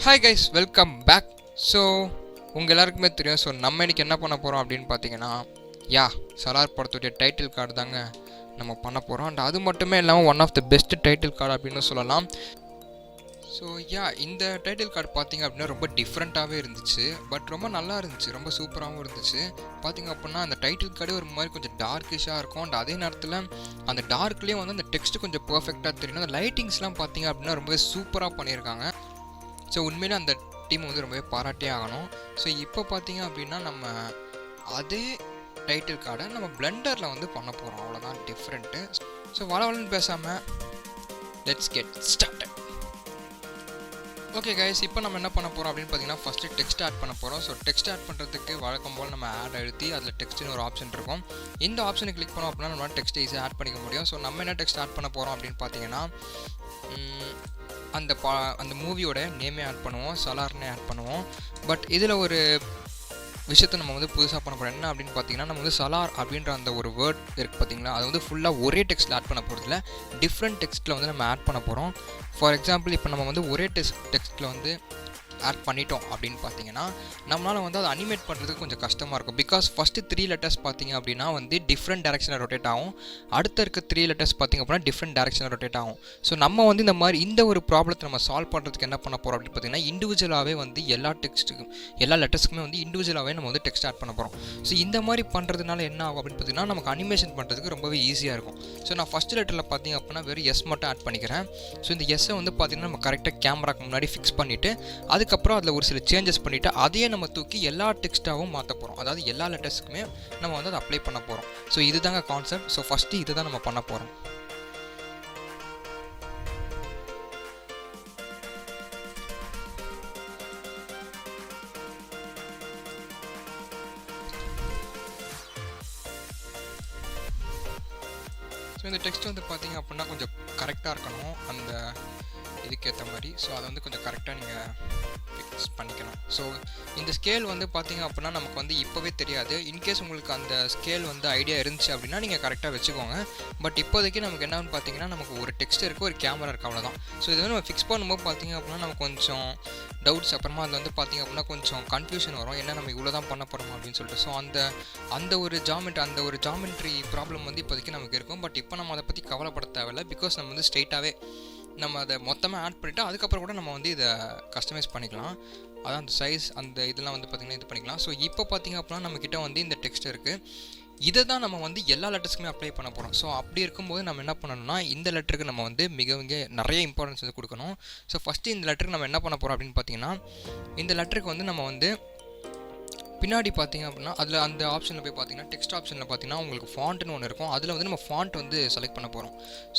Hi guys, welcome back. So உங்கள் எல்லாருக்குமே தெரியும். ஸோ நம்ம இன்றைக்கி என்ன பண்ண போகிறோம் அப்படின்னு பார்த்தீங்கன்னா, சலார் படத்துடைய டைட்டில் கார்டு தாங்க நம்ம பண்ண போகிறோம். அண்ட் அது மட்டுமே இல்லாமல் one of the best title card அப்படின்னு சொல்லலாம். ஸோ இந்த டைட்டில் கார்டு பார்த்திங்க அப்படின்னா ரொம்ப டிஃப்ரெண்ட்டாகவே இருந்துச்சு. பட் ரொம்ப நல்லா இருந்துச்சு, ரொம்ப சூப்பராகவும் இருந்துச்சு. பார்த்திங்க அப்படின்னா அந்த டைட்டில் கார்டே ஒரு மாதிரி கொஞ்சம் டார்க்கிஷாக இருக்கும். அண்ட் அதே நேரத்தில் அந்த டார்க்லேயும் வந்து அந்த டெக்ஸ்ட்டு கொஞ்சம் பர்ஃபெக்டாக தெரியும். அந்த லைட்டிங்ஸ்லாம் பார்த்திங்க அப்படின்னா ரொம்பவே சூப்பராக பண்ணியிருக்காங்க. ஸோ உண்மையிலே அந்த டீம் வந்து ரொம்பவே பாராட்டே ஆகணும். ஸோ இப்போ பார்த்தீங்க அப்படின்னா நம்ம அதே டைட்டில் கார்டை நம்ம பிளெண்டரில் வந்து பண்ண போகிறோம். அவ்வளோதான் டிஃப்ரெண்ட்டு. ஸோ வளவலன்னு பேசாமல் let's get started. Okay guys, இப்போ நம்ம என்ன பண்ண போகிறோம் அப்படின்னு பார்த்தீங்கன்னா, ஃபஸ்ட்டு டெக்ஸ்ட் ஆட் பண்ண போகிறோம். ஸோ டெக்ஸ்ட் ஆட் பண்ணுறதுக்கு வழக்கம் போல் நம்ம ஆட் அழுத்தி அதில் டெக்ஸ்ட்னு ஒரு ஆப்ஷன் இருக்கும். இந்த ஆப்ஷனை கிளிக் பண்ணோம் அப்படின்னா நம்மளால் டெக்ஸ்ட் ஈஸியாக ஆட் பண்ணிக்க முடியும். ஸோ நம்ம என்ன டெக்ஸ்ட் ஆட் பண்ண போகிறோம் அப்படின்னு பார்த்தீங்கன்னா, அந்த மூவியோட நேமே ஆட் பண்ணுவோம், சலார்னே ஆட் பண்ணுவோம். பட் இதில் ஒரு விஷயத்தை நம்ம வந்து புதுசாக பண்ண போகிறோம். என்ன அப்படின்னு பார்த்தீங்கன்னா, நம்ம வந்து சலார் அப்படின்ற அந்த ஒரு வேர்ட் இருக்குது பார்த்தீங்களா, அது வந்து ஃபுல்லாக ஒரே டெக்ஸ்ட்டில் ஆட் பண்ண போகிறதில்ல, டிஃப்ரெண்ட் டெக்ஸ்ட்டில் வந்து நம்ம ஆட் பண்ண போகிறோம். ஃபார் எக்ஸாம்பிள், இப்போ நம்ம வந்து ஒரே டெக்ஸ்ட்டில் வந்து ஆட் பண்ணிட்டோம் அப்படின்னு பார்த்தீங்கன்னா, நம்மளால் வந்து அதை அனிமேட் பண்ணுறதுக்கு கொஞ்சம் கஷ்டமாக இருக்கும். பிகாஸ் ஃபஸ்ட்டு 3 லெட்டர்ஸ் பார்த்திங்க அப்படின்னா வந்து டிஃப்ரெண்ட் டேரக்ஷனில் ரொட்டேட் ஆகும். அடுத்த இருக்க 3 லெட்டர்ஸ் பார்த்திங்க அப்படின்னா டிஃப்ரெண்ட் டேரக்ஷனில் ரொட்டேட் ஆகும். ஸோ நம்ம வந்து இந்த ஒரு ப்ராப்ளத்தை நம்ம சால்வ் பண்ணுறதுக்கு என்ன பண்ண போகிறோம் அப்படின்னு பார்த்தீங்கன்னா, இண்டிவிஜுவலாகவே வந்து எல்லா லெட்டர்ஸ்க்குமே வந்து இண்டிவிஜுவலாகவே நம்ம வந்து டெக்ஸ்ட் ஆட் பண்ண போகிறோம். ஸோ இந்த மாதிரி பண்ணுறதுனால என்ன ஆகும் அப்படின்னு பார்த்தீங்கன்னா, நமக்கு அனிமேஷன் பண்ணுறதுக்கு ரொம்பவே ஈஸியாக இருக்கும். ஸோ நான் ஃபஸ்ட் லெட்டரில் பார்த்திங்க அப்படின்னா வெறும் எஸ் மட்டும் ஆட் பண்ணிக்கிறேன். ஸோ இந்த எஸ்ஸை வந்து பார்த்திங்கன்னா நம்ம கரெக்டாக கேமராக்கு முன்னாடி ஃபிக்ஸ் பண்ணிவிட்டு அதுக்கப்புறம் அதில் ஒரு சில சேஞ்சஸ் பண்ணிவிட்டு அதையே நம்ம தூக்கி எல்லா டெக்ஸ்ட்டாகவும் மாற்ற போகிறோம். அதாவது எல்லா லெட்டர்ஸுக்குமே நம்ம வந்து அதை அப்ளை பண்ண போகிறோம். ஸோ இதுதாங்க கான்செப்ட். ஸோ ஃபஸ்ட்டு இதை தான் நம்ம பண்ண போகிறோம். ஸோ இந்த டெக்ஸ்ட் வந்து பார்த்திங்க அப்படின்னா கொஞ்சம் கரெக்டாக இருக்கணும் அந்த இதுக்கேற்ற மாதிரி. ஸோ அதை வந்து கொஞ்சம் கரெக்டாக நீங்கள் ஃபிக்ஸ் பண்ணிக்கணும். ஸோ இந்த ஸ்கேல் வந்து பார்த்திங்க அப்படின்னா நமக்கு வந்து இப்போவே தெரியாது. இன்கேஸ் உங்களுக்கு அந்த ஸ்கேல் வந்து ஐடியா இருந்துச்சு அப்படின்னா நீங்கள் கரெக்டாக வச்சுக்கோங்க. பட் இப்போதைக்கு நமக்கு என்னன்னு பார்த்தீங்கன்னா, நமக்கு ஒரு டெக்ஸ்ட் இருக்குது, ஒரு கேமரா இருக்குது, அவ்வளோதான். ஸோ இதை வந்து நம்ம ஃபிக்ஸ் பண்ணும்போது பார்த்திங்க அப்படின்னா நமக்கு கொஞ்சம் டவுட்ஸ், அப்புறமா அதில் வந்து பார்த்திங்க அப்படின்னா கொஞ்சம் கன்ஃபியூஷன் வரும். என்ன நம்ம இவ்வளோ தான் பண்ண போகிறோம் அப்படின்னு சொல்லிட்டு. ஸோ அந்த ஒரு ஜாமெட்ரி ப்ராப்ளம் வந்து இப்போதைக்கு நமக்கு இருக்கும். பட் இப்போ நம்ம அதை பற்றி கவலைப்பட தேவையில்லை. பிகாஸ் நம்ம வந்து ஸ்ட்ரெயிட்டாகவே நம்ம அதை மொத்தமாக ஆட் பண்ணிவிட்டு அதுக்கப்புறம் கூட நம்ம வந்து இதை கஸ்டமைஸ் பண்ணிக்கலாம். அதான் அந்த சைஸ் அந்த இதெல்லாம் வந்து பார்த்திங்கன்னா இது பண்ணிக்கலாம். ஸோ இப்போ பார்த்திங்க அப்படின்னா நம்மக்கிட்ட வந்து இந்த டெக்ஸ்ட் இருக்குது. இதை தான் நம்ம வந்து எல்லா லெட்டர்ஸ்க்குமே அப்ளை பண்ண போகிறோம். ஸோ அப்படி இருக்கும்போது நம்ம என்ன பண்ணணும்னா, இந்த லெட்டருக்கு நம்ம வந்து மிக நிறைய இம்பார்ட்டன்ஸ் வந்து கொடுக்கணும். ஸோ ஃபஸ்ட்டு இந்த லெட்டருக்கு நம்ம என்ன பண்ண போகிறோம் அப்படின்னு பார்த்தீங்கன்னா, இந்த லெட்டருக்கு வந்து நம்ம வந்து பின்னாடி பார்த்திங்க அப்படின்னா அதில் அந்த ஆப்ஷனில் போய் பார்த்திங்கன்னா, டெக்ஸ்ட் ஆப்ஷனில் பார்த்திங்கன்னா உங்களுக்கு ஃபாண்ட்னு ஒன்று இருக்கும். அதில் வந்து நம்ம ஃபாண்ட் வந்து செலக்ட் பண்ண போகிறோம்.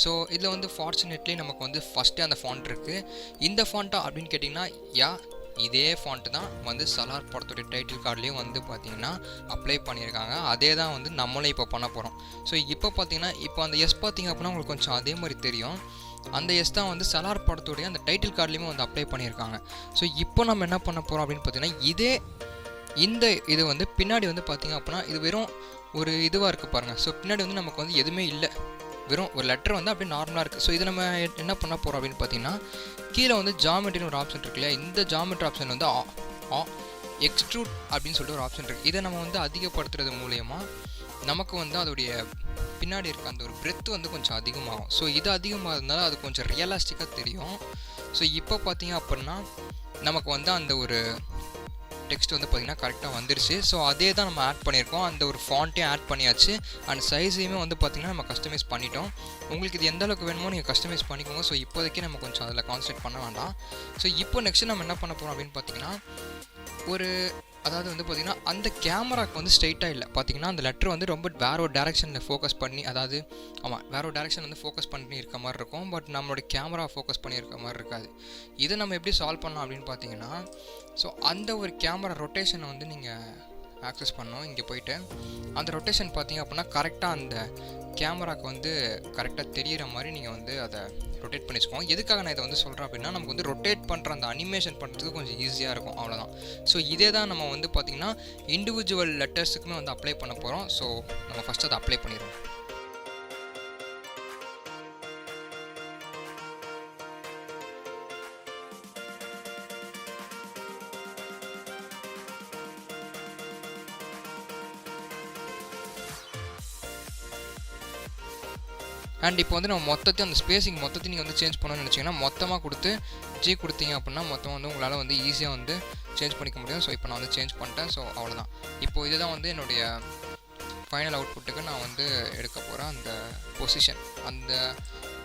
ஸோ இதில் வந்து ஃபார்ச்சுனேட்லி நமக்கு வந்து ஃபஸ்ட்டே அந்த ஃபாண்ட் இருக்குது. இந்த ஃபாண்ட்டா அப்படின்னு கேட்டிங்கன்னா, இதே ஃபாண்ட்டு தான் வந்து சலார் படத்துடைய டைட்டில் கார்ட்லேயும் வந்து பார்த்திங்கன்னா அப்ளை பண்ணியிருக்காங்க. அதே தான் வந்து நம்மளும் இப்போ பண்ண போகிறோம். ஸோ இப்போ பார்த்திங்கன்னா இப்போ அந்த எஸ் பார்த்திங்க அப்படின்னா உங்களுக்கு கொஞ்சம் அதே மாதிரி தெரியும். அந்த எஸ் தான் வந்து சலார் படத்துடைய அந்த டைட்டில் கார்ட்லேயுமே வந்து அப்ளை பண்ணியிருக்காங்க. ஸோ இப்போ நம்ம என்ன பண்ண போகிறோம் அப்படின்னு பார்த்திங்கன்னா, இது வந்து பின்னாடி வந்து பார்த்திங்க அப்படின்னா இது வெறும் ஒரு இதுவாக இருக்குது பாருங்கள். ஸோ பின்னாடி வந்து நமக்கு வந்து எதுவுமே இல்லை, வெறும் ஒரு லெட்டர் வந்து அப்படியே நார்மலாக இருக்குது. ஸோ இது நம்ம என்ன பண்ண போகிறோம் அப்படின்னு பார்த்தீங்கன்னா, கீழே வந்து ஜாமெட்ரின்னு ஒரு ஆப்ஷன் இருக்கு இல்லையா, இந்த ஜாமெட்ரி ஆப்ஷன் வந்து எக்ஸ்ட்ரூட் அப்படின்னு சொல்லிட்டு ஒரு ஆப்ஷன் இருக்குது. இதை நம்ம வந்து அதிகப்படுத்துறது மூலயமா நமக்கு வந்து அதோடைய பின்னாடி இருக்க அந்த ஒரு பிரெத் வந்து கொஞ்சம் அதிகமாகும். ஸோ இது அதிகமாக இருந்தாலும் அது கொஞ்சம் ரியலிஸ்டிக்காக தெரியும். ஸோ இப்போ பார்த்தீங்க அப்படின்னா நமக்கு வந்து அந்த ஒரு டெக்ஸ்ட் வந்து பார்த்திங்கன்னா கரெக்டாக வந்துருச்சு. ஸோ அதே தான் நம்ம ஆட் பண்ணியிருக்கோம். அந்த ஒரு ஃபாண்ட்டையும் ஆட் பண்ணியாச்சு. அண்ட் சைஸையுமே வந்து பார்த்திங்கன்னா நம்ம கஸ்டமைஸ் பண்ணிட்டோம். உங்களுக்கு இது எந்த அளவுக்கு வேணுமோ நீங்கள் கஸ்டமைஸ் பண்ணிக்கோங்க. ஸோ இப்போதைக்கு நம்ம கொஞ்சம் அதில் கான்சன்ட்ரேட் பண்ண வேண்டாம். ஸோ இப்போ நெக்ஸ்ட்டு நம்ம என்ன பண்ண போகிறோம் அப்படின்னு பார்த்திங்கன்னா, அதாவது வந்து பார்த்திங்கன்னா அந்த கேமராவுக்கு வந்து ஸ்ட்ரெயிட்டாக இல்லை பார்த்திங்கன்னா, அந்த லெட்டர் வந்து ரொம்ப வேற ஒரு டேரெக்ஷனில் ஃபோக்கஸ் பண்ணி, அதாவது வேற ஒரு டேரெக்ஷன் வந்து ஃபோக்கஸ் பண்ணி இருக்க மாதிரி இருக்கும். பட் நம்மளோட கேமரா ஃபோக்கஸ் பண்ணியிருக்க மாதிரி இருக்காது. இதை நம்ம எப்படி சால்வ் பண்ணலாம் அப்படின்னு பார்த்தீங்கன்னா, ஸோ அந்த ஒரு கேமரா ரொட்டேஷனை வந்து நீங்கள் ஆக்சஸ் பண்ணணும். இங்கே போய்ட்டு அந்த ரொட்டேஷன் பார்த்திங்க அப்படின்னா கரெக்டாக அந்த கேமராவுக்கு வந்து கரெக்டாக தெரிகிற மாதிரி நீங்கள் வந்து அதை ரொட்டேட் பண்ணி வச்சுக்கோங்க. எதுக்காக நான் இதை வந்து சொல்கிறேன் அப்படின்னா, நமக்கு வந்து ரொட்டேட் பண்ணுற அந்த அனிமேஷன் பண்ணுறதுக்கு கொஞ்சம் ஈஸியாக இருக்கும், அவ்வளோதான். ஸோ இதே தான் நம்ம வந்து பார்த்திங்கன்னா இண்டிவிஜுவல் லெட்டர்ஸுக்குமே வந்து அப்ளை பண்ண போகிறோம். ஸோ நம்ம ஃபஸ்ட்டு அதை அப்ளை பண்ணிடுவோம். அண்ட் இப்போ வந்து நம்ம மொத்தத்தையும் அந்த ஸ்பேசிங் மொத்தத்தையும் நீங்கள் வந்து சேஞ்ச் பண்ணணும்னு நினச்சிங்கன்னா மொத்தமாக கொடுத்து ஜி கொடுத்தீங்க அப்படின்னா மொத்தம் வந்து உங்களால் வந்து ஈஸியாக வந்து சேஞ்ச் பண்ணிக்க முடியும். ஸோ இப்போ நான் வந்து சேஞ்ச் பண்ணிட்டேன். ஸோ அவ்வளோதான். இப்போ இதுதான் வந்து என்னுடைய ஃபைனல் அவுட்புட்டுக்கு நான் வந்து எடுக்க போகிறேன். அந்த பொசிஷன்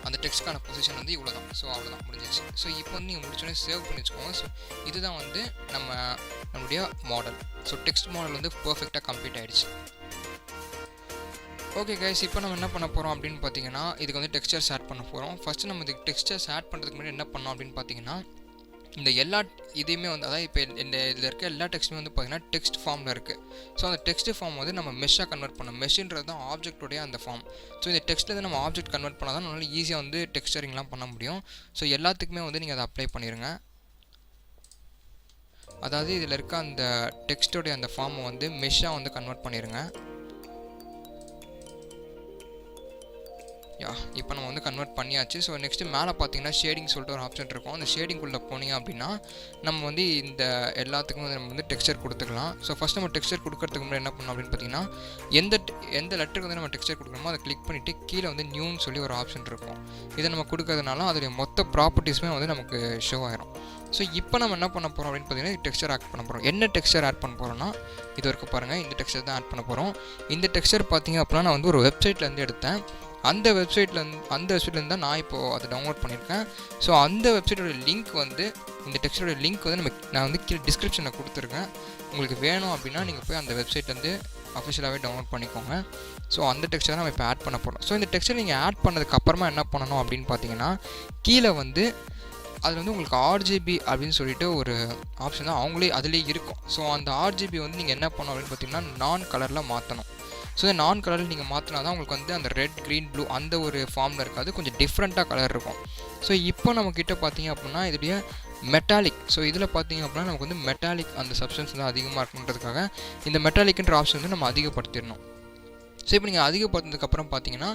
அந்த டெக்ஸ்ட்கான பொசிஷன் வந்து இவ்வளோ தான். ஸோ அவ்வளோதான், முடிஞ்சிச்சு. ஸோ இப்போ வந்து நீங்கள் முடிச்சோடனே சேவ் பண்ணி வச்சுக்கோங்க. ஸோ இதுதான் வந்து நம்மளுடைய மாடல். ஸோ டெக்ஸ்ட் மாடல் வந்து பர்ஃபெக்டாக கம்ப்ளீட் ஆகிடுச்சு. ஓகே கைஸ், இப்போ நம்ம என்ன பண்ண போகிறோம் அப்படின்னு பார்த்தீங்கன்னா இதுக்கு வந்து டெக்ஸ்சர்ஸ் ஆட் பண்ண போகிறோம். ஃபஸ்ட்டு நம்ம இதுக்கு டெக்ஸ்சர்ஸ் ஆட் பண்ணுறதுக்கு முன்னாடி என்ன பண்ணோம் அப்படின்னு பார்த்தீங்கன்னா இந்த எல்லா இதையுமே வந்து அதாவது இப்போ இந்த இதில் இருக்க எல்லா டெக்ஸ்ட்டுமே வந்து பார்த்திங்கன்னா டெக்ஸ்ட் ஃபார்மில் இருக்குது. ஸோ அந்த டெக்ஸ்ட் ஃபார்ம் வந்து நம்ம மெஷ்ஷாக கன்வெர்ட் பண்ணோம். மெஷ்ன்றது தான் ஆப்ஜெக்டோடைய அந்த ஃபார்ம். ஸோ இந்த டெக்ஸ்ட்டில் நம்ம ஆப்ஜெக்ட் கன்வெர்ட் பண்ணால் தான் நம்மளால் ஈஸியாக வந்து டெக்ஸ்டரிங்லாம் பண்ண முடியும். ஸோ எல்லாத்துக்குமே வந்து நீங்கள் அதை அப்ளை பண்ணிடுங்க. அதாவது இதில் இருக்க அந்த டெக்ஸ்ட்டோடைய அந்த ஃபார்மை வந்து மெஷ்ஷாக வந்து கன்வெர்ட் பண்ணிடுங்க. இப்போ நம்ம வந்து கன்வெர்ட் பண்ணியாச்சு. ஸோ நெக்ஸ்ட்டு மேலே பார்த்தீங்கன்னா ஷேடிங் சொல்லிட்டு ஒரு ஆப்ஷன் இருக்கும். அந்த ஷேடிங்குள்ளே போனீங்க அப்படின்னா நம்ம வந்து இந்த எல்லாத்துக்கும் வந்து நம்ம வந்து டெக்ஸ்சர் கொடுத்துக்கலாம். ஸோ ஃபஸ்ட் நம்ம டெக்ஸ்சர் கொடுக்கறதுக்கு முன்னாடி என்ன பண்ணோம் அப்படின்னு பார்த்தீங்கன்னா எந்த லெட்டருக்கு வந்து நம்ம டெக்ஸ்சர் கொடுக்கணுமோ அதை கிளிக் பண்ணிவிட்டு கீழே வந்து நியூன்னு சொல்லி ஒரு ஆப்ஷன் இருக்கும். இதை நம்ம கொடுக்கறதுனால அதோடைய மொத்த ப்ராப்பர்ட்டிஸுமே வந்து நமக்கு ஷோ ஆயிரும். ஸோ இப்போ நம்ம என்ன பண்ண போகிறோம் அப்படின்னு பார்த்தீங்கன்னா டெக்ஸ்சர் ஆட் பண்ண போகிறோம். என்ன டெக்ஸ்சர் ஆட் பண்ண போகிறோம்னா இது வரைக்கும் பாருங்கள், இந்த டெக்ஸ்சர் தான் ஆட் பண்ண போகிறோம். இந்த டெக்ஸ்சர் பார்த்தீங்க அப்படின்னா நான் வந்து ஒரு வெப்சைட்லேருந்து எடுத்தேன். அந்த வெப்சைட்லேருந்து தான் நான் இப்போது அதை டவுன்லோட் பண்ணியிருக்கேன். ஸோ அந்த வெப்சைட்டோட லிங்க் வந்து இந்த டெக்ஸ்டோட லிங்க் வந்து நான் வந்து கீழே டிஸ்கிரிப்ஷனில் கொடுத்துருக்கேன். உங்களுக்கு வேணும் அப்படின்னா நீங்கள் போய் அந்த வெப்சைட்லேருந்து அஃபிஷியலாகவே டவுன்லோட் பண்ணிக்கோங்க. ஸோ அந்த டெக்ஸ்டரை நம்ம இப்போ ஆட் பண்ண போகிறோம். ஸோ இந்த டெக்ஸ்டர் நீங்கள் ஆட் பண்ணதுக்கப்புறமா என்ன பண்ணணும் அப்படின்னு பார்த்தீங்கன்னா கீழே வந்து அதில் வந்து உங்களுக்கு ஆர்ஜிபி அப்படின்னு சொல்லிட்டு ஒரு ஆப்ஷன் தான் அவங்களே அதுலேயே இருக்கும். ஸோ அந்த ஆர்ஜிபி வந்து நீங்கள் என்ன பண்ணணும் அப்படின்னு பார்த்தீங்கன்னா நான் கலரில் மாற்றணும். ஸோ இந்த நான் கலரில் நீங்கள் மாற்றினா தான் உங்களுக்கு வந்து அந்த ரெட், க்ரீன், ப்ளூ அந்த ஒரு ஃபார்மில் இருக்காது, கொஞ்சம் டிஃப்ரெண்ட்டாக கலர் இருக்கும். ஸோ இப்போ நம்மக்கிட்ட பார்த்தீங்க அப்படின்னா இதோடைய மெட்டாலிக். ஸோ இதில் பார்த்தீங்க அப்படின்னா நமக்கு வந்து மெட்டாலிக் அந்த சப்ஸ்டன்ஸ் தான் அதிகமாக இருக்குன்றதுக்காக இந்த மெட்டாலிக்ன்ற ஆப்ஷன் வந்து நம்ம அதிகப்படுத்திடணும். ஸோ இப்போ நீங்கள் அதிகப்படுத்தினதுக்கப்புறம் பார்த்தீங்கன்னா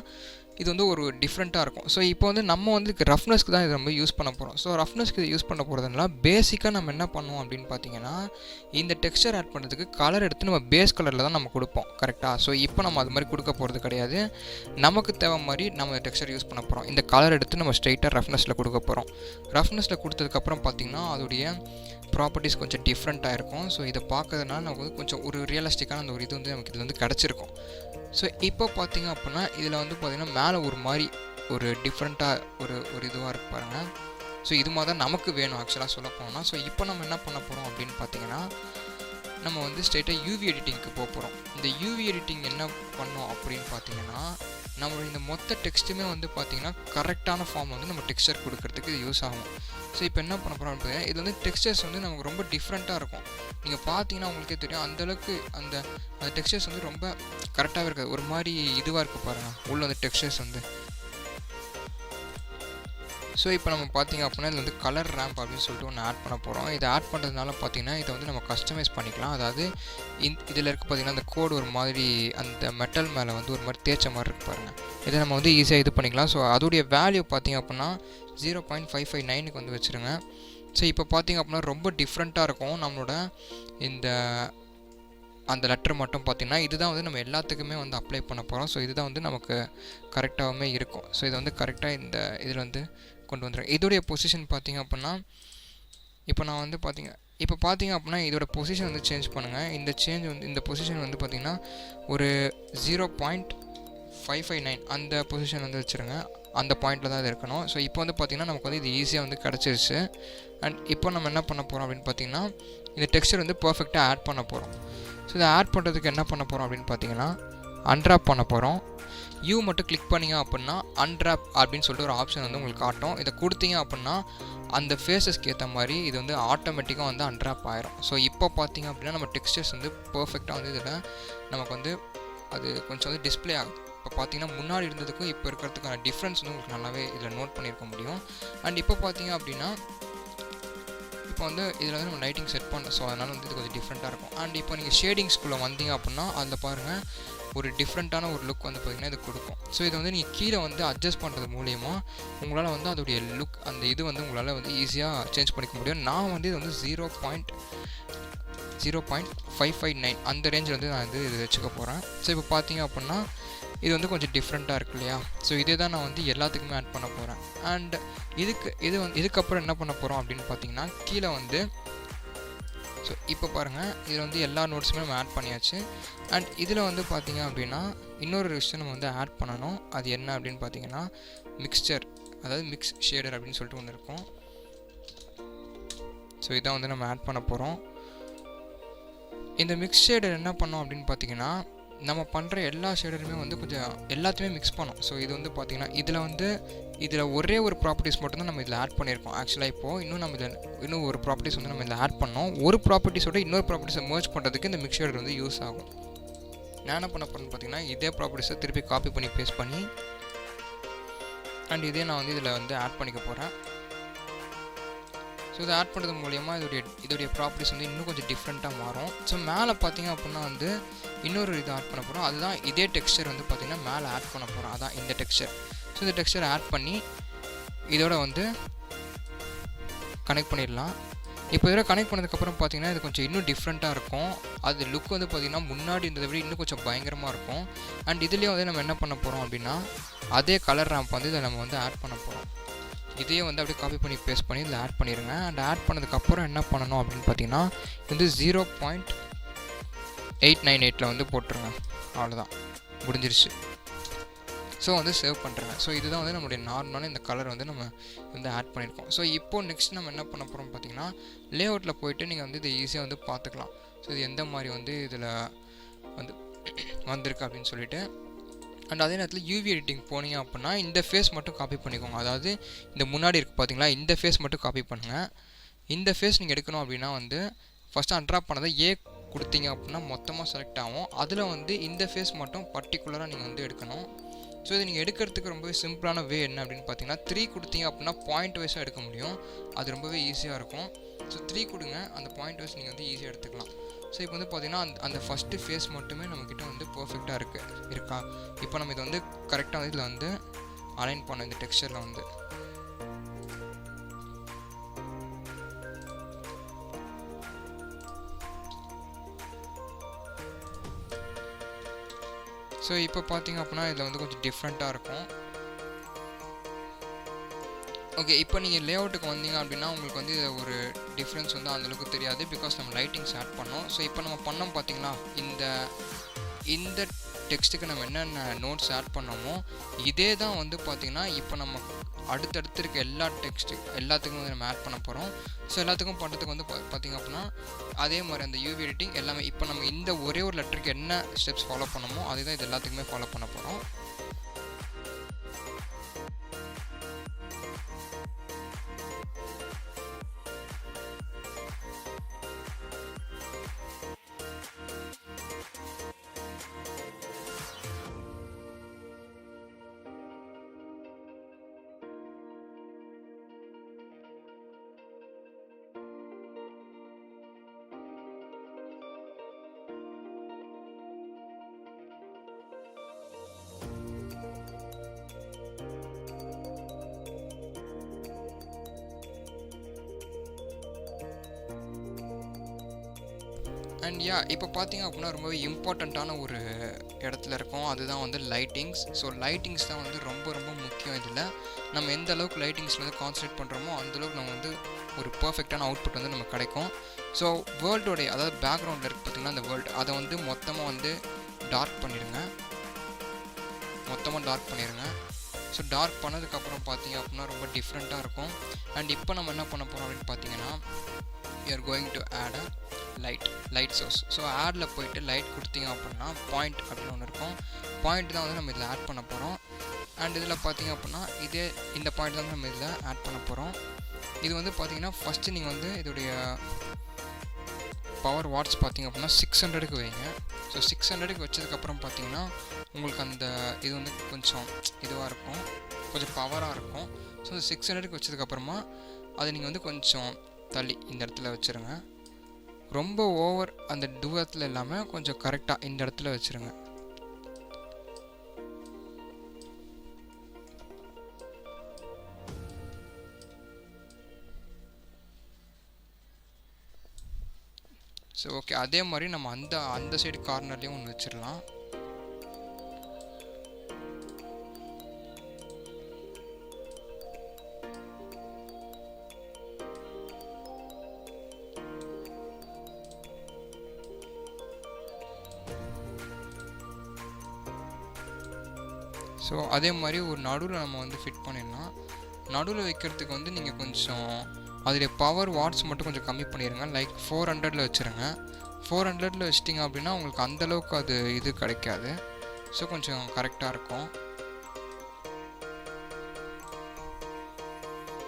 இது வந்து ஒரு டிஃப்ரெண்ட்டாக இருக்கும். ஸோ இப்போ வந்து நம்ம வந்து ரஃப்னஸ்க்கு தான் இதை நம்ம யூஸ் பண்ண போகிறோம். ஸோ ரஃப்னஸ்க்கு இதை யூஸ் பண்ண போகிறதுனால பேசிக்காக நம்ம என்ன பண்ணுவோம் அப்படின்னு பார்த்தீங்கன்னா இந்த டெக்ஸ்சர் ஆட் பண்ணுறதுக்கு கலர் எடுத்து நம்ம பேஸ் கலரில் தான் நம்ம கொடுப்போம், கரெக்டாக? ஸோ இப்போ நம்ம அது மாதிரி கொடுக்க போகிறது கிடையாது. நமக்கு தேவை மாதிரி நம்ம டெக்ஸ்சர் யூஸ் பண்ண போகிறோம். இந்த கலர் எடுத்து நம்ம ஸ்ட்ரைட்டாக ரஃப்னஸில் கொடுக்க போகிறோம். ரஃப்னஸில் கொடுத்ததுக்கப்புறம் பார்த்திங்கன்னா அதோடைய ப்ராப்பர்ட்டிஸ் கொஞ்சம் டிஃப்ரெண்ட்டாக இருக்கும். ஸோ இதை பார்க்கறதுனால நமக்கு வந்து கொஞ்சம் ஒரு ரியலிஸ்டிக்கான அந்த ஒரு இது வந்து நமக்கு இதில் வந்து கிடச்சிருக்கும். ஸோ இப்போ பார்த்திங்க அப்படின்னா இதில் வந்து பார்த்திங்கன்னா மேலே ஒரு மாதிரி ஒரு டிஃப்ரெண்ட்டாக ஒரு இதுவாக இருக்கு பாருங்கள். ஸோ இது மாதிரி தான் நமக்கு வேணும் ஆக்சுவலாக சொல்ல போனோம்னா. ஸோ இப்போ நம்ம என்ன பண்ண போகிறோம் அப்படின்னு பார்த்தீங்கன்னா நம்ம வந்து ஸ்ட்ரெயிட்டாக யூவி எடிட்டிங்க்கு போக போகிறோம். இந்த யூவி எடிட்டிங் என்ன பண்ணோம் அப்படின்னு பார்த்தீங்கன்னா நம்மளோட இந்த மொத்த டெக்ஸ்ட்டுமே வந்து பார்த்திங்கன்னா கரெக்டான ஃபார்ம் வந்து நம்ம டெக்ஸ்சர் கொடுக்கறதுக்கு இது யூஸ் ஆகும். ஸோ இப்போ என்ன பண்ண போகிறோம் அப்படின்னா இது வந்து டெக்ஸ்சர்ஸ் வந்து நமக்கு ரொம்ப டிஃப்ரெண்ட்டாக இருக்கும். நீங்கள் பார்த்தீங்கன்னா உங்களுக்கே தெரியும் அந்தளவுக்கு அந்த டெக்ஸ்சர்ஸ் வந்து ரொம்ப கரெக்டாகவே இருக்காது, ஒரு மாதிரி இதுவாக இருக்குது பாருங்கள் உள்ள அந்த டெக்ஸ்சர்ஸ் வந்து. ஸோ இப்போ நம்ம பார்த்திங்க அப்படின்னா இதில் வந்து கலர் ரேம்ப் அப்படின்னு சொல்லிட்டு ஒன்று ஆட் பண்ண போகிறோம். இதை ஆட் பண்ணுறதுனால பார்த்திங்கன்னா இதை வந்து நம்ம கஸ்டமைஸ் பண்ணிக்கலாம். அதாவது இதில் இருக்க பார்த்திங்கன்னா அந்த கோடு ஒரு மாதிரி அந்த மெட்டல் மேலே வந்து ஒரு மாதிரி தேய்ச்ச மாதிரி இருக்குது பாருங்கள். இதை நம்ம வந்து ஈஸியாக இது பண்ணிக்கலாம். ஸோ அதோடைய வேல்யூ பார்த்திங்க அப்படின்னா 0.559க்கு வந்து வச்சுருங்க. ஸோ இப்போ பார்த்திங்க அப்படின்னா ரொம்ப டிஃப்ரெண்ட்டாக இருக்கும் நம்மளோட அந்த லெட்டர் மட்டும் பார்த்திங்கன்னா இதுதான் வந்து நம்ம எல்லாத்துக்குமே வந்து அப்ளை பண்ண போகிறோம். ஸோ இதுதான் வந்து நமக்கு கரெக்டாகவுமே இருக்கும். ஸோ இதை வந்து கரெக்டாக இந்த இதில் வந்து கொண்டு வந்துடுறேன். இதோடைய பொசிஷன் பார்த்திங்க அப்படின்னா இப்போ நான் வந்து இப்போ பார்த்திங்க அப்படின்னா இதோட பொசிஷன் வந்து சேஞ்ச் பண்ணுங்கள். இந்த பொசிஷன் வந்து பார்த்திங்கன்னா ஒரு 0.559 அந்த பொசிஷன் வந்து வச்சுருங்க. அந்த பாயிண்டில் தான் இது இருக்கணும். ஸோ இப்போ வந்து பார்த்திங்கன்னா நமக்கு வந்து இது ஈஸியாக வந்து கிடச்சிருச்சு. அண்ட் இப்போ நம்ம என்ன பண்ண போகிறோம் அப்படின்னு பார்த்திங்கன்னா இந்த டெக்ஸ்சர் வந்து பர்ஃபெக்டாக ஆட் பண்ண போகிறோம். ஸோ இதை ஆட் பண்ணுறதுக்கு என்ன பண்ண போகிறோம் அப்படின்னு பார்த்தீங்கன்னா அன்ட்ராப் பண்ண போகிறோம். யூ மட்டும் கிளிக் பண்ணிங்க அப்படின்னா அன்ட்ராப் அப்படின்னு சொல்லிட்டு ஒரு ஆப்ஷன் வந்து உங்களுக்கு காட்டும். இதை கொடுத்தீங்க அப்படின்னா அந்த ஃபேஸஸ்க்கு ஏற்ற மாதிரி இது வந்து ஆட்டோமேட்டிக்காக வந்து அன்ட்ராப் ஆயிரும். ஸோ இப்போ பார்த்திங்க அப்படின்னா நம்ம டெக்ஸ்சர்ஸ் வந்து பர்ஃபெக்டாக வந்து இதில் நமக்கு வந்து அது கொஞ்சம் வந்து டிஸ்பிளே ஆகுது. இப்போ பார்த்தீங்கன்னா முன்னாடி இருந்ததுக்கும் இப்போ இருக்கிறதுக்கான டிஃப்ரென்ஸ் வந்து உங்களுக்கு நல்லாவே இதில் நோட் பண்ணியிருக்க முடியும். அண்ட் இப்போ பார்த்தீங்க அப்படின்னா இப்போ வந்து இதில் வந்து நம்ம லைட்டிங் செட் பண்ணோம். ஸோ அதனால் வந்து இது கொஞ்சம் டிஃப்ரெண்ட்டாக இருக்கும். அண்ட் இப்போ நீங்கள் ஷேடிங்ஸ்குள்ளே வந்தீங்க அப்படின்னா அதில் பாருங்கள் ஒரு டிஃப்ரெண்ட்டான ஒரு லுக் வந்து பார்த்திங்கன்னா இது கொடுக்கும். ஸோ இதை வந்து நீங்கள் கீழே வந்து அட்ஜஸ்ட் பண்ணுறது மூலிமா உங்களால் வந்து அதோடைய லுக் அந்த இது வந்து உங்களால் வந்து ஈஸியாக சேஞ்ச் பண்ணிக்க முடியும். நான் வந்து இது வந்து 0.559 அந்த ரேஞ்சில் வந்து நான் வந்து இது வச்சுக்க போகிறேன். ஸோ இப்போ பார்த்தீங்க அப்படின்னா இது வந்து கொஞ்சம் டிஃப்ரெண்ட்டாக இருக்கு இல்லையா? ஸோ இதே தான் நான் வந்து எல்லாத்துக்குமே ஆட் பண்ண போகிறேன். அண்ட் இதுக்கப்புறம் என்ன பண்ண போகிறோம் அப்படின்னு பார்த்தீங்கன்னா, கீழே வந்து ஸோ இப்போ பாருங்கள், இதில் வந்து எல்லா நோட்ஸுமே நம்ம ஆட் பண்ணியாச்சு. அண்ட் இதில் வந்து பார்த்திங்க அப்படின்னா இன்னொரு விஷயம் நம்ம வந்து ஆட் பண்ணணும். அது என்ன அப்படின்னு பார்த்தீங்கன்னா மிக்ஸ்சர், அதாவது மிக்ஸ் ஷேடர் அப்படின்னு சொல்லிட்டு ஒன்று இருக்கும். ஸோ இதான் வந்து நம்ம ஆட் பண்ண போகிறோம். இந்த மிக்ஸ் ஷேடர் என்ன பண்ணோம் அப்படின்னு பார்த்தீங்கன்னா, நம்ம பண்ணுற எல்லா ஷேடருமே வந்து கொஞ்சம் எல்லாத்தையுமே மிக்ஸ் பண்ணோம். ஸோ இது வந்து பார்த்திங்கன்னா இதில் ஒரே ஒரு ப்ராப்பர்ட்டிஸ் மட்டும்தான் நம்ம இதில் ஆட் பண்ணியிருக்கோம். ஆக்சுவலாக இப்போது இன்னும் ஒரு ப்ராப்பர்ட்டிஸ் வந்து நம்ம இதில் ஆட் பண்ணோம். ஒரு ப்ராப்பர்ட்டிஸோட இன்னொரு ப்ராப்பர்ட்டிஸை மர்ஜ் பண்ணுறதுக்கு இந்த மிக்ஸ் ஷேடர் வந்து யூஸ் ஆகும். நான் என்ன பண்ண போகிறேன்னு பார்த்தீங்கன்னா, இதே ப்ராப்பர்ட்டிஸை திருப்பி காப்பி பண்ணி பேஸ்ட் பண்ணி அண்ட் இதே நான் வந்து இதில் வந்து ஆட் பண்ணிக்க போகிறேன். ஸோ இதை ஆட் பண்ணுறது மூலயமா இதோடைய ப்ராப்பர்ட்டிஸ் வந்து இன்னும் கொஞ்சம் டிஃப்ரெண்ட்டாக மாறும். ஸோ மேலே பார்த்தீங்க அப்படின்னா வந்து இன்னொரு இது ஆட் பண்ண போகிறோம். அதுதான் இதே டெக்ஸ்சர் வந்து பார்த்திங்கன்னா மேலே ஆட் பண்ண போகிறோம். அதான் இந்த டெக்ஸ்சர். ஸோ இந்த டெக்ஸ்சர் ஆட் பண்ணி இதோட வந்து கனெக்ட் பண்ணிடலாம். இப்போ இதோட கனெக்ட் பண்ணதுக்கப்புறம் பார்த்தீங்கன்னா இது கொஞ்சம் இன்னும் டிஃப்ரெண்ட்டாக இருக்கும். அது லுக் வந்து பார்த்திங்கன்னா முன்னாடி இருந்ததை விட இன்னும் கொஞ்சம் பயங்கரமாக இருக்கும். அண்ட் இதுலேயும் வந்து நம்ம என்ன பண்ண போகிறோம் அப்படின்னா அதே கலர் ரேம்ப் வந்து இதை நம்ம வந்து ஆட் பண்ண போகிறோம். இதையே வந்து அப்படியே காப்பி பண்ணி பேஸ்ட் பண்ணி இதில் ஆட் பண்ணிடுங்க. அண்ட் ஆட் பண்ணதுக்கப்புறம் என்ன பண்ணணும் அப்படின்னு பார்த்தீங்கன்னா வந்து 0.898 வந்து போட்டுருங்க. அவ்வளோதான், முடிஞ்சிருச்சு. ஸோ வந்து சேவ் பண்ணுறேங்க. ஸோ இதுதான் வந்து நம்மளுடைய நார்மலான இந்த கலர் வந்து நம்ம வந்து ஆட் பண்ணியிருக்கோம். ஸோ இப்போது நெக்ஸ்ட் நம்ம என்ன பண்ண போகிறோம் பார்த்தீங்கன்னா, லேஅவுட்டில் போய்ட்டு நீங்கள் வந்து இதை ஈஸியாக வந்து பார்த்துக்கலாம். ஸோ இது எந்த மாதிரி வந்து இதில் வந்து வந்திருக்கு அப்படின்னு சொல்லிட்டு. அண்ட் அதே நேரத்தில் யூவி எடிட்டிங் போனீங்க அப்படின்னா இந்த ஃபேஸ் மட்டும் காப்பி பண்ணிக்கோங்க. அதாவது இந்த முன்னாடி இருக்குது பார்த்தீங்களா, இந்த ஃபேஸ் மட்டும் காப்பி பண்ணுங்கள். இந்த ஃபேஸ் நீங்கள் எடுக்கணும் அப்படின்னா வந்து ஃபஸ்ட்டு அன்ட்ராப் பண்ணதை கொடுத்தீங்க அப்படின்னா மொத்தமாக செலக்ட் ஆகும். அதில் வந்து இந்த ஃபேஸ் மட்டும் பர்டிகுலராக நீங்கள் வந்து எடுக்கணும். ஸோ இது நீங்கள் எடுக்கிறதுக்கு ரொம்பவே சிம்பிளான வே என்ன அப்படின்னு பார்த்தீங்கன்னா 3 கொடுத்தீங்க அப்படின்னா பாயிண்ட் வைஸாக எடுக்க முடியும். அது ரொம்பவே ஈஸியாக இருக்கும். ஸோ 3 கொடுங்க, அந்த பாயிண்ட் வைஸ் நீங்கள் வந்து ஈஸியாக எடுத்துக்கலாம். ஸோ இப்போ வந்து பார்த்திங்கன்னா அந்த ஃபஸ்ட்டு ஃபேஸ் மட்டுமே நம்மக்கிட்ட வந்து பர்ஃபெக்டாக இருக்கா. இப்போ நம்ம இதை வந்து கரெக்டாக வந்து இதில் வந்து அலைன் பண்ணோம் இந்த டெக்ஸ்சரில் வந்து. ஸோ இப்போ பார்த்தீங்க அப்படின்னா இதில் வந்து கொஞ்சம் டிஃப்ரெண்ட்டாக இருக்கும். ஓகே, இப்போ நீங்கள் லேஅவுட்டுக்கு வந்தீங்க அப்படின்னா உங்களுக்கு வந்து ஒரு டிஃப்ரென்ஸ் வந்து அந்தளவுக்கு தெரியாது. பிகாஸ் நம்ம லைட்டிங்ஸ் ஆட் பண்ணோம். ஸோ இப்போ நம்ம பண்ணோம் பார்த்தீங்களா, இந்த டெக்ஸ்ட்டுக்கு நம்ம என்னென்ன நோட்ஸ் ஆட் பண்ணோமோ இதே தான் வந்து பார்த்திங்கன்னா இப்போ நம்ம அடுத்தடுத்து இருக்க எல்லாத்துக்கும் வந்து நம்ம ஆட் பண்ண போகிறோம். ஸோ எல்லாத்துக்கும் பண்ணுறதுக்கு வந்து பார்த்திங்க அப்படின்னா அதே மாதிரி அந்த யூவி எடிட்டிங் எல்லாமே இப்போ நம்ம இந்த ஒரே ஒரு லெட்டருக்கு என்ன ஸ்டெப்ஸ் ஃபாலோ பண்ணமோ அதே தான் இது எல்லாத்துக்குமே ஃபாலோ பண்ண போகிறோம். அண்ட் இப்போ பார்த்தீங்க அப்படின்னா ரொம்பவே இம்பார்ட்டண்ட்டான ஒரு இடத்துல இருக்கும். அதுதான் வந்து லைட்டிங்ஸ். ஸோ லைட்டிங்ஸ் தான் வந்து ரொம்ப ரொம்ப முக்கியம். இதில் நம்ம எந்த அளவுக்கு லைட்டிங்ஸில் வந்து கான்சன்ட்ரேட் பண்ணுறோமோ அந்தளவுக்கு நம்ம வந்து ஒரு பர்ஃபெக்டான அவுட்புட் வந்து நமக்கு கிடைக்கும். ஸோ வேர்ல்டோடைய அதாவது பேக்ரவுண்டில் இருக்குது பார்த்திங்கன்னா அந்த வேர்ல்டு அதை வந்து மொத்தமாக வந்து டார்க் பண்ணிடுங்க. ஸோ டார்க் பண்ணதுக்கப்புறம் பார்த்தீங்க அப்படின்னா ரொம்ப டிஃப்ரெண்ட்டாக இருக்கும். அண்ட் இப்போ நம்ம என்ன பண்ண போகிறோம் அப்படின்னு பார்த்தீங்கன்னா we are going to add a light source. So ஆடில் போயிட்டு லைட் கொடுத்தீங்க அப்படின்னா பாயிண்ட் அப்படின்னு ஒன்று இருக்கும். பாயிண்ட் தான் வந்து நம்ம இதில் ஆட் பண்ண போகிறோம். அண்ட் இதில் பார்த்தீங்க அப்படின்னா இந்த பாயிண்ட் தான் நம்ம இதில் ஆட் பண்ண போகிறோம். இது வந்து பார்த்தீங்கன்னா ஃபஸ்ட்டு நீங்கள் வந்து இதோடைய பவர் வாட்ஸ் பார்த்தீங்க அப்படின்னா 600க்கு வைங்க. ஸோ 600க்கு வச்சதுக்கப்புறம் பார்த்தீங்கன்னா உங்களுக்கு அந்த இது வந்து கொஞ்சம் இதுவாக இருக்கும், கொஞ்சம் பவராக இருக்கும். ஸோ 600க்கு வச்சதுக்கப்புறமா அதை நீங்கள் வந்து கொஞ்சம் தள்ளி இந்த இடத்துல வச்சுருங்க. ரொம்ப ஓவர் அந்த தூரத்தில் இல்லாமல் கொஞ்சம் கரெக்டாக இந்த இடத்துல வச்சுருங்க. ஸோ ஓகே, அதே மாதிரி நம்ம அந்த சைடு கார்னர்லேயும் ஒன்று வச்சிடலாம். ஸோ அதே மாதிரி ஒரு நடுவில் நம்ம வந்து ஃபிட் பண்ணிடலாம். நடுவில் வைக்கிறதுக்கு வந்து நீங்கள் கொஞ்சம் அதில் பவர் வாட்ஸ் மட்டும் கொஞ்சம் கம்மி பண்ணிடுங்க. லைக் 400ல் வச்சுருங்க. 400ல் வச்சிட்டிங்க அப்படின்னா உங்களுக்கு அந்தளவுக்கு அது இது கிடைக்காது. ஸோ கொஞ்சம் கரெக்டாக இருக்கும்.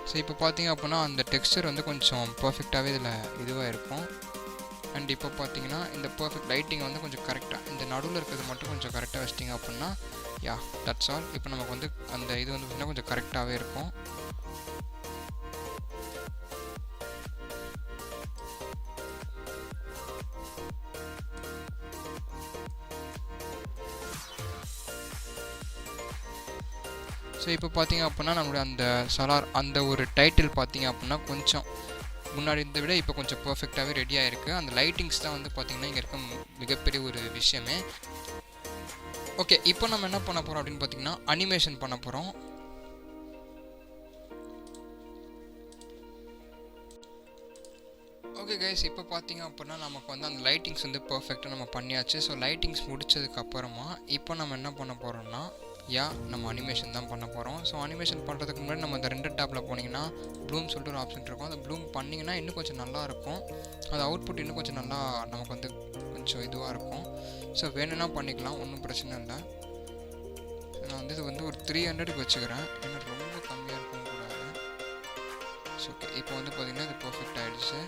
ஸோ இப்போ பார்த்தீங்க அப்படின்னா அந்த டெக்ஸ்சர் வந்து கொஞ்சம் பர்ஃபெக்டாகவே இதில் இதுவாக இருக்கும். அண்ட் இப்போ பார்த்தீங்கன்னா இந்த பர்ஃபெக்ட் லைட்டிங் வந்து கொஞ்சம் கரெக்டாக இந்த நடுவில் இருக்கிறது மட்டும் கொஞ்சம் கரெக்டாக வச்சிட்டிங்க அப்படின்னா யா தட்ஸ் ஆல். இப்போ நமக்கு வந்து அந்த இது வந்து பார்த்திங்கன்னா கொஞ்சம் கரெக்டாகவே இருக்கும். ஸோ இப்போ பார்த்தீங்க அப்படின்னா நம்மளுடைய அந்த சலார் அந்த ஒரு டைட்டில் பார்த்தீங்க அப்படின்னா கொஞ்சம் முன்னாடி இருந்த விட இப்போ கொஞ்சம் பர்ஃபெக்டாகவே ரெடி ஆகிருக்கு. அந்த லைட்டிங்ஸ் தான் வந்து பார்த்திங்கன்னா இங்கே இருக்க மிகப்பெரிய ஒரு விஷயமே. ஓகே, இப்போ நம்ம என்ன பண்ண போகிறோம் அப்படின்னு பார்த்தீங்கன்னா அனிமேஷன் பண்ண போகிறோம். ஓகே கைஸ், இப்போ பார்த்தீங்க அப்படின்னா நமக்கு வந்து அந்த லைட்டிங்ஸ் வந்து பர்ஃபெக்டாக நம்ம பண்ணியாச்சு. ஸோ லைட்டிங்ஸ் முடிச்சதுக்கப்புறமா இப்போ நம்ம என்ன பண்ண போகிறோம்னா நம்ம அனிமேஷன் தான் பண்ண போகிறோம். ஸோ அனிமேஷன் பண்ணுறதுக்கு முன்னாடி நம்ம அந்த ரெண்டர் டேப்பில் போனீங்கன்னா ப்ளூம் சொல்லிட்டு ஒரு ஆப்ஷன் இருக்கும். அந்த ப்ளூம் பண்ணிங்கன்னா இன்னும் கொஞ்சம் நல்லாயிருக்கும். அது அவுட்புட் இன்னும் கொஞ்சம் நல்லா நமக்கு வந்து கொஞ்சம் இதுவாக இருக்கும். ஸோ வேணும்னா பண்ணிக்கலாம், ஒன்றும் பிரச்சனை இல்லை. நான் வந்து இது வந்து ஒரு 300க்கு வச்சுக்கிறேன், ஏன்னா ரொம்ப கம்மியாக இருக்கும் கூடாது. ஸோ ஓகே, இப்போ வந்து பார்த்திங்கன்னா இது பர்ஃபெக்ட் ஆகிடுச்சு.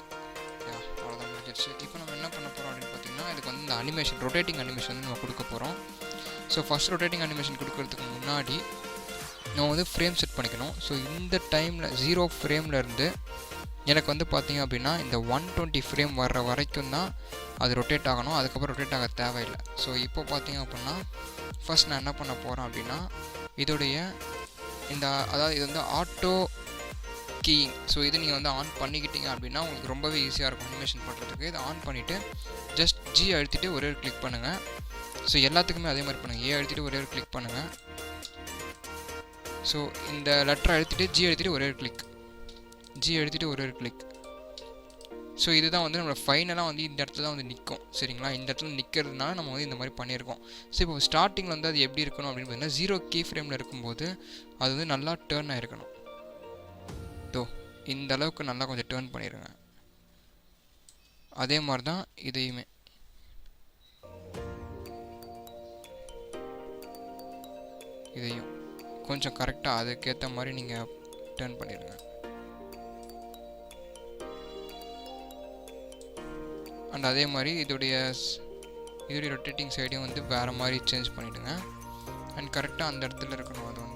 அவ்வளோதான், முடிஞ்சிடுச்சு. இப்போ நம்ம என்ன பண்ண போகிறோம் அப்படின்னு பார்த்தீங்கன்னா இதுக்கு வந்து இந்த அனிமேஷன் ரொட்டேட்டிங் அனிமேஷன் வந்து நம்ம கொடுக்க போகிறோம். ஸோ ஃபஸ்ட் ரொட்டேட்டிங் அனிமேஷன் கொடுக்கறதுக்கு முன்னாடி நம்ம வந்து ஃப்ரேம் செட் பண்ணிக்கணும். ஸோ இந்த டைமில் 0 ஃப்ரேமில் இருந்து எனக்கு வந்து பார்த்திங்க அப்படின்னா இந்த 120 ஃப்ரேம் வர்ற வரைக்கும் தான் அது ரொட்டேட் ஆகணும். அதுக்கப்புறம் ரொட்டேட் ஆக தேவையில்லை. ஸோ இப்போ பார்த்திங்க அப்படின்னா ஃபஸ்ட் நான் என்ன பண்ண போகிறேன் அப்படின்னா இதோடைய இந்த அதாவது இது வந்து ஆட்டோ கீயிங். ஸோ இது நீங்கள் வந்து ஆன் பண்ணிக்கிட்டீங்க அப்படின்னா உங்களுக்கு ரொம்பவே ஈஸியாக இருக்கும் அனிமேஷன் பண்ணுறதுக்கு. இதை ஆன் பண்ணிவிட்டு ஜஸ்ட் ஜி அழுத்திட்டு ஒரே ஒரு கிளிக் பண்ணுங்கள். ஸோ எல்லாத்துக்குமே அதே மாதிரி பண்ணுங்கள். ஏ அழுத்திட்டு ஒரே ஒரு கிளிக் பண்ணுங்கள். ஸோ இந்த லெட்டரை அழுத்திட்டு ஜி அழுத்திட்டு ஒரே ஒரு கிளிக், ஜி அழுத்திட்டு ஒரே ஒரு கிளிக். ஸோ இதுதான் வந்து நம்மளோட ஃபைனலாக வந்து இந்த இடத்துல தான் வந்து நிற்கும். சரிங்களா, இந்த இடத்துல நிற்கிறதுனால நம்ம வந்து இந்த மாதிரி பண்ணியிருக்கோம். ஸோ இப்போ ஸ்டார்டிங்கில் வந்து அது எப்படி இருக்கணும் அப்படின்னு பார்த்தீங்கன்னா 0 கீ ஃப்ரேமில் இருக்கும்போது அது வந்து நல்லா டேர்ன் ஆகிருக்கணும். இந்த அளவுக்கு நல்லா கொஞ்சம் டேர்ன் பண்ணிடுங்க. அதே மாதிரி தான் இதையுமே இதையும் கொஞ்சம் கரெக்டாக அதுக்கேற்ற மாதிரி நீங்கள் டேர்ன் பண்ணிடுங்க. அண்ட் அதே மாதிரி இதோடைய ரொட்டேட்டிங் சைடையும் வந்து வேறு மாதிரி சேஞ்ச் பண்ணிவிடுங்க. அண்ட் கரெக்டாக அந்த இடத்துல இருக்கணும். அது வந்து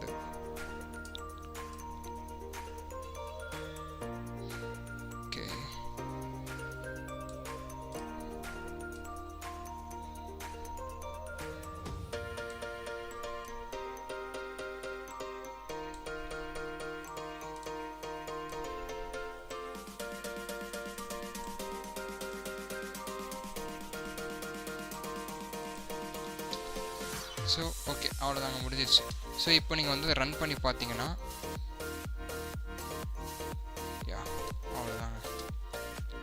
ஸோ ஓகே, அவ்வளோதாங்க, முடிஞ்சிடுச்சு. ஸோ இப்போ நீங்கள் வந்து ரன் பண்ணி பார்த்தீங்கன்னா அவ்வளோதாங்க.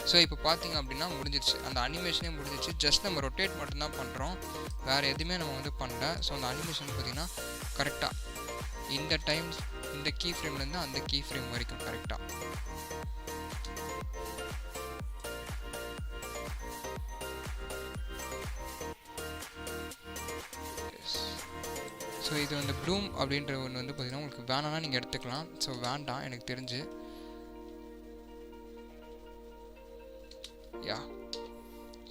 ஸோ இப்போ பார்த்தீங்க அப்படின்னா முடிஞ்சிடுச்சு, அந்த அனிமேஷனே முடிஞ்சிடுச்சு. ஜஸ்ட் நம்ம ரொட்டேட் மட்டும்தான் பண்ணுறோம், வேறு எதுவுமே நம்ம வந்து பண்ணல. ஸோ அந்த அனிமேஷன் பார்த்திங்கன்னா கரெக்டாக இந்த டைம்ஸ் இந்த கீ ஃப்ரேம்லேருந்து அந்த கீ ஃப்ரேம் வரைக்கும் கரெக்டாக. ஸோ இது வந்து ப்ளூம் அப்படின்ற ஒன்று வந்து பார்த்திங்கன்னா உங்களுக்கு வேணான்னா நீங்கள் எடுத்துக்கலாம். ஸோ வேண்டாம் எனக்கு தெரிஞ்சு.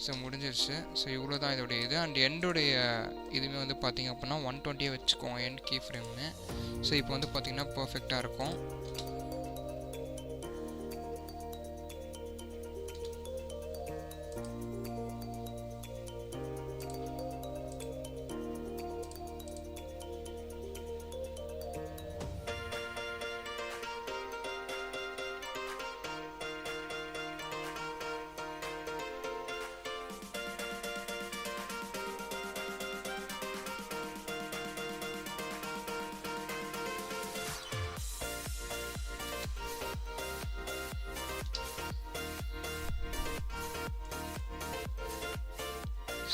ஸோ முடிஞ்சிருச்சு. ஸோ இவ்வளோ தான் இதோடைய இது. அண்ட் எண்டோடைய இதுவுமே வந்து பார்த்திங்க அப்படின்னா 120 வச்சுக்கோங்க எண்ட் கீ ஃப்ரேம்னு. ஸோ இப்போ வந்து பார்த்திங்கன்னா பர்ஃபெக்டாக இருக்கும்.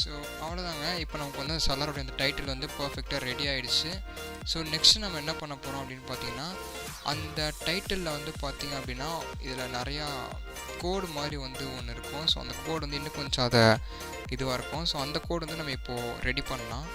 ஸோ அவ்வளோதாங்க. இப்போ நமக்கு வந்து சல்லரோட இந்த டைட்டில் வந்து பர்ஃபெக்டாக ரெடி ஆகிடுச்சு. ஸோ நெக்ஸ்ட் நம்ம என்ன பண்ண போகிறோம் அப்படின்னு பார்த்தீங்கன்னா, அந்த டைட்டிலில் வந்து பார்த்திங்க அப்படின்னா இதில் நிறையா கோடு மாதிரி வந்து ஒன்று இருக்கும். ஸோ அந்த கோடு வந்து இன்னும் கொஞ்சம் அதை இதுவாக இருக்கும். ஸோ அந்த கோடு வந்து நம்ம இப்போது ரெடி பண்ணலாம்.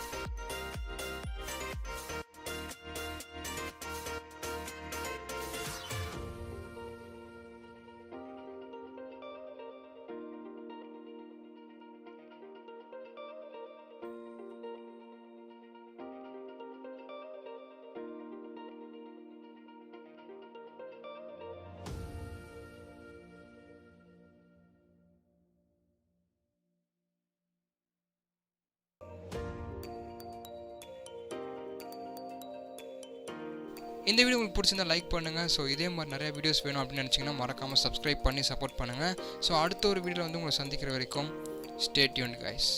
இந்த வீடியோ உங்களுக்கு பிடிச்சிருந்தா லைக் பண்ணுங்கள். ஸோ இதே மாதிரி நிறைய வீடியோஸ் வேணும் அப்படின்னு நினச்சிங்கன்னா மறக்காமல் சப்ஸ்கிரைப் பண்ணி சப்போர்ட் பண்ணுங்கள். ஸோ அடுத்த ஒரு வீடியோவில் வந்து உங்களை சந்திக்கிற வரைக்கும் ஸ்டே டியூன்ட் கைஸ்.